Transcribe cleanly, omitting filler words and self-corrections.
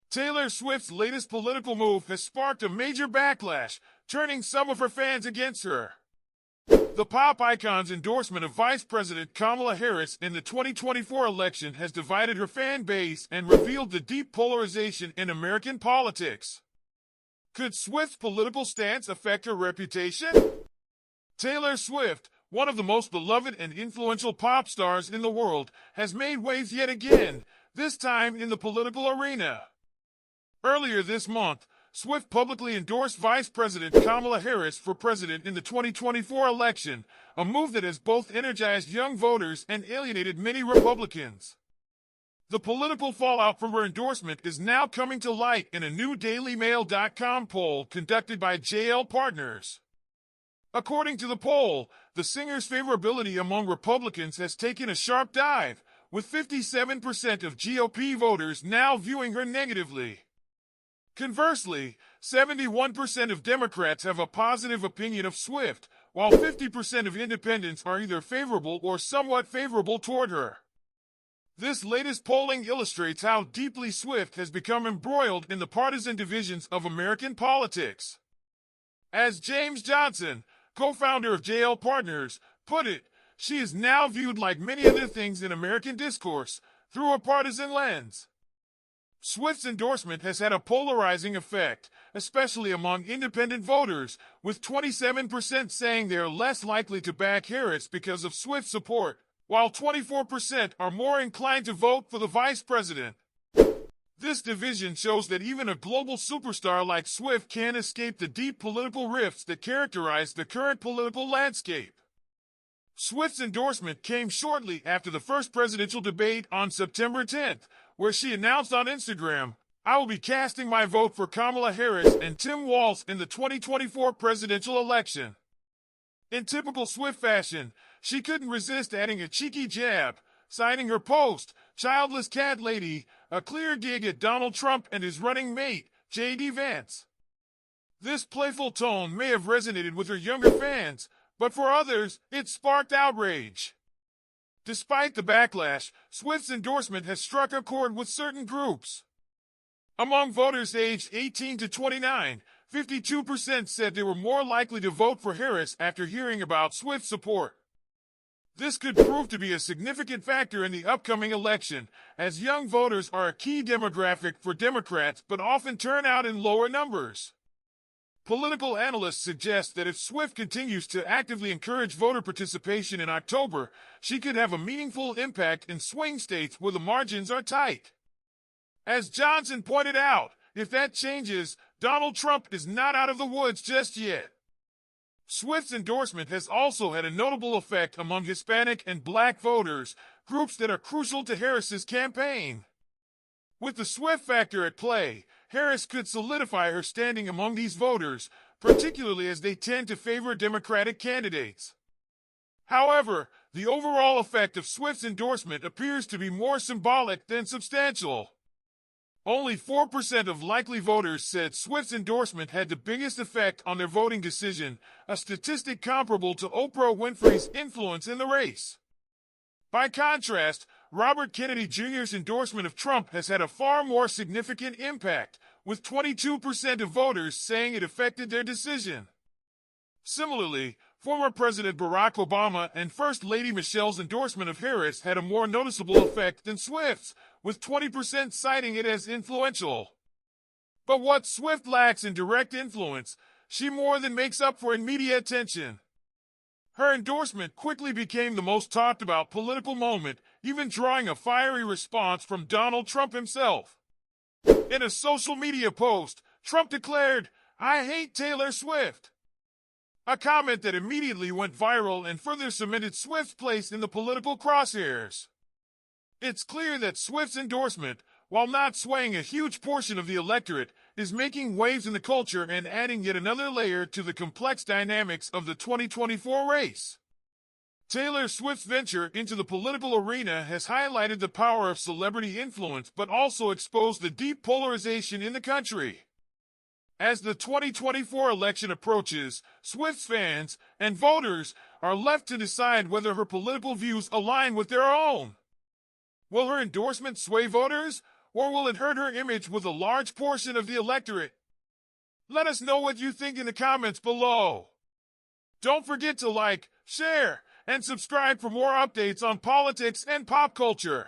Taylor Swift's latest political move has sparked a major backlash, turning some of her fans against her. The pop icon's endorsement of Vice President Kamala Harris in the 2024 election has divided her fan base and revealed the deep polarization in American politics. Could Swift's political stance affect her reputation? Taylor Swift, one of the most beloved and influential pop stars in the world, has made waves yet again, this time in the political arena. Earlier this month, Swift publicly endorsed Vice President Kamala Harris for president in the 2024 election, a move that has both energized young voters and alienated many Republicans. The political fallout from her endorsement is now coming to light in a new DailyMail.com poll conducted by JL Partners. According to the poll, the singer's favorability among Republicans has taken a sharp dive, with 57% of GOP voters now viewing her negatively. Conversely, 71% of Democrats have a positive opinion of Swift, while 50% of independents are either favorable or somewhat favorable toward her. This latest polling illustrates how deeply Swift has become embroiled in the partisan divisions of American politics. As James Johnson, co-founder of JL Partners, put it, she is now viewed like many other things in American discourse, through a partisan lens. Swift's endorsement has had a polarizing effect, especially among independent voters, with 27% saying they are less likely to back Harris because of Swift's support, while 24% are more inclined to vote for the vice president. This division shows that even a global superstar like Swift can't escape the deep political rifts that characterize the current political landscape. Swift's endorsement came shortly after the first presidential debate on September 10th, where she announced on Instagram, "I will be casting my vote for Kamala Harris and Tim Walz in the 2024 presidential election." In typical Swift fashion, she couldn't resist adding a cheeky jab, citing her post, "Childless Cat Lady," a clear dig at Donald Trump and his running mate, J.D. Vance. This playful tone may have resonated with her younger fans, but for others, it sparked outrage. Despite the backlash, Swift's endorsement has struck a chord with certain groups. Among voters aged 18 to 29, 52% said they were more likely to vote for Harris after hearing about Swift's support. This could prove to be a significant factor in the upcoming election, as young voters are a key demographic for Democrats but often turn out in lower numbers. Political analysts suggest that if Swift continues to actively encourage voter participation in October, she could have a meaningful impact in swing states where the margins are tight. As Johnson pointed out, if that changes, Donald Trump is not out of the woods just yet. Swift's endorsement has also had a notable effect among Hispanic and Black voters, groups that are crucial to Harris's campaign. With the Swift factor at play, Harris could solidify her standing among these voters, particularly as they tend to favor Democratic candidates. However, the overall effect of Swift's endorsement appears to be more symbolic than substantial. Only 4% of likely voters said Swift's endorsement had the biggest effect on their voting decision, a statistic comparable to Oprah Winfrey's influence in the race. By contrast, Robert Kennedy Jr.'s endorsement of Trump has had a far more significant impact, with 22% of voters saying it affected their decision. Similarly, former President Barack Obama and First Lady Michelle's endorsement of Harris had a more noticeable effect than Swift's, with 20% citing it as influential. But what Swift lacks in direct influence, she more than makes up for in media attention. Her endorsement quickly became the most talked about political moment, even drawing a fiery response from Donald Trump himself. In a social media post, Trump declared, "I hate Taylor Swift," a comment that immediately went viral and further cemented Swift's place in the political crosshairs. It's clear that Swift's endorsement, while not swaying a huge portion of the electorate, is making waves in the culture and adding yet another layer to the complex dynamics of the 2024 race. Taylor Swift's venture into the political arena has highlighted the power of celebrity influence but also exposed the deep polarization in the country. As the 2024 election approaches, Swift's fans and voters are left to decide whether her political views align with their own. Will her endorsement sway voters, or will it hurt her image with a large portion of the electorate? Let us know what you think in the comments below. Don't forget to like, share, and subscribe for more updates on politics and pop culture.